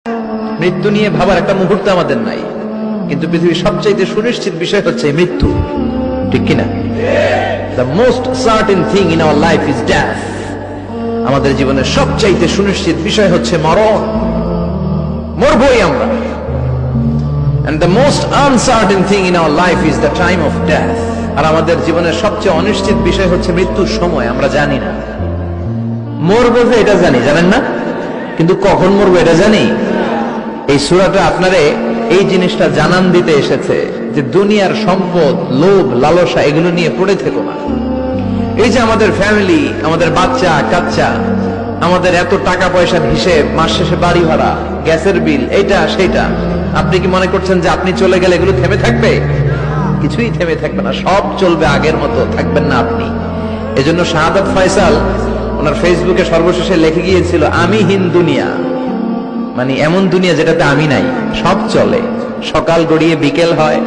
মৃত্যু নিয়ে ভাবার একটা মুহূর্ত আমাদের নাই, কিন্তু পৃথিবীর সবচাইতে সুনিশ্চিত বিষয় হচ্ছে মৃত্যু, ঠিক কিনা? The most certain thing in our life is death. আমাদের জীবনের সবচাইতে সুনিশ্চিত বিষয় হচ্ছে মরণ, মরবই আমরা। And the most uncertain thing in our life is the time of death. আর আমাদের জীবনের সবচেয়ে অনিশ্চিত বিষয় হচ্ছে মৃত্যুর সময়। আমরা জানি না মরবো, যে এটা জানি, জানেন না, কিন্তু কখন মরবো এটা জানি। এই সূরাটা আপনারে এই জিনিসটা জানান দিতে এসেছে যে দুনিয়ার সম্পদ, লোভ, লালসা এগুলো নিয়ে পড়ে থেকো না। এই যে আমাদের ফ্যামিলি, আমাদের বাচ্চা কাচ্চা, আমাদের এত টাকা পয়সার হিসেব, মাস শেষে বাড়ি ভাড়া, গ্যাসের বিল, এইটা সেইটা, আপনি কি মনে করছেন যে আপনি চলে গেলে এগুলো থেমে থাকবে? কিছুই থেমে থাকবে না, সব চলবে আগের মতো, থাকবেন না আপনি। এজন্য শাহাদাত ফয়সাল ওনার ফেসবুকে সর্বশেষে লিখে গিয়েছিল, আমি হীন দুনিয়া, মানে এমন দুনিয়া যেটাতে আমি নাই, সব চলে, সকাল গড়িয়ে বিকেল হয়,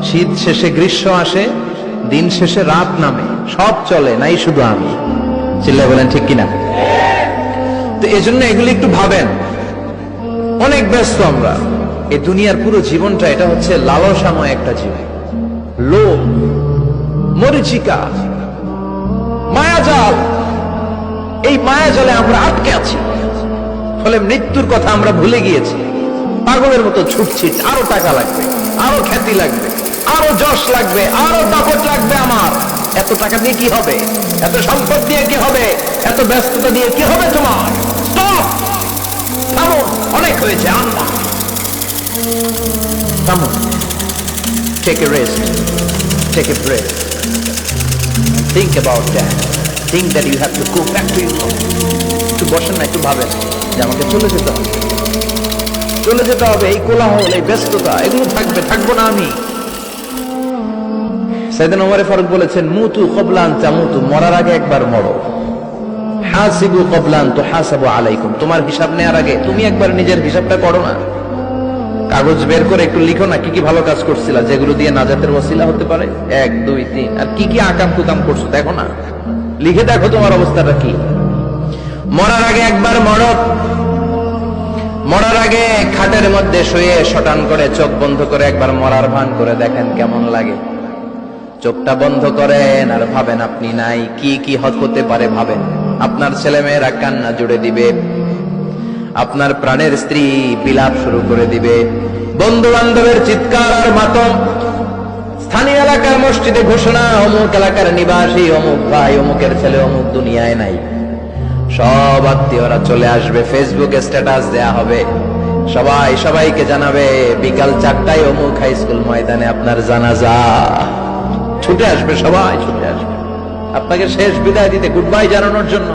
শীত শেষে গ্রীষ্ম আসে, দিন শেষে রাত নামে, সব চলে, নাই শুধু আমি। চিল্লায় বলেন ঠিক কিনা? তো এজন্য এগুলি একটু ভাবেন। অনেক ব্যস্ত আমরা, এই দুনিয়ার পুরো জীবনটা এটা হচ্ছে লালসাময় একটা জীবন, লোভ, মরিচিকা, মায়াজাল। এই মায়াজালে আমরা আটকে আছি, ফলে মৃত্যুর কথা আমরা ভুলে গিয়েছি, পাগলের মতো ছুটছি। আরো টাকা লাগবে, আরো খ্যাতি লাগবে, আরো যশ লাগবে, আরো দাপট লাগবে আমার। এত টাকা দিয়ে কি হবে? এত সম্পদ দিয়ে কি হবে? এত ব্যস্ততা দিয়ে কি হবে তোমার? স্টপ, থামুন, অনেক হয়েছে, আন্না, থামুন, take a rest, take a breath, think about that, think that you have to go back to your home. একটু বসেন না, একটু ভাবেন যে আমাকে চলে যেতে হবে, চলে যেতে হবে। এই কোলাহল, এই ব্যস্ততা, এগুলো থাকবে, থাকবো না আমি। সাইয়েদনা ওমর ফারুক বলেছেন, মুতু ক্বাবলা আন তামুতু, মরার আগে একবার মরো। হাসিবু ক্বাবলা আন তুহাসাবু আলাইকুম, তোমার হিসাব নেওয়ার আগে তুমি একবার নিজের হিসাবটা করো না। কাগজ বের করে একটু লিখো না, কি কি ভালো কাজ করছিলা, যেগুলো দিয়ে নাজাতের ওসিলা হতে পারে, 1 2 3, আর কি কি আকাম কুকাম করছো দেখো না, লিখে দেখো তোমার অবস্থাটা কি। মরার আগে একবার মরো। মরার আগে খাটের মধ্যে শুয়ে শটান করে চোখ বন্ধ করে একবার মরার ভান করে দেখেন কেমন লাগে। চোখটা বন্ধ করেন আর ভাবেন আপনি নাই, কি কি হতে পারে ভাবেন। আপনার ছেলেমেয়েরা কান্না জুড়ে দিবে, আপনার প্রাণের স্ত্রী বিলাপ শুরু করে দিবে, বন্ধু বান্ধবের চিৎকার আর মাতম, স্থানীয় এলাকার মসজিদে ঘোষণা, অমুক এলাকার নিবাসী অমুক ভাই, অমুকের ছেলে অমুক দুনিয়ায় নাই। সব আত্মীয়রা চলে আসবে, ফেসবুকে স্ট্যাটাস দেয়া হবে, সবাই সবাইকে জানাবে বিকাল 4টায় অমুক হাই স্কুল ময়দানে আপনার জানাজা। ছুটে আসবে, সবাই ছুটে আসবে আপনাকে শেষ বিদায় দিতে, গুড বাই জানানোর জন্য।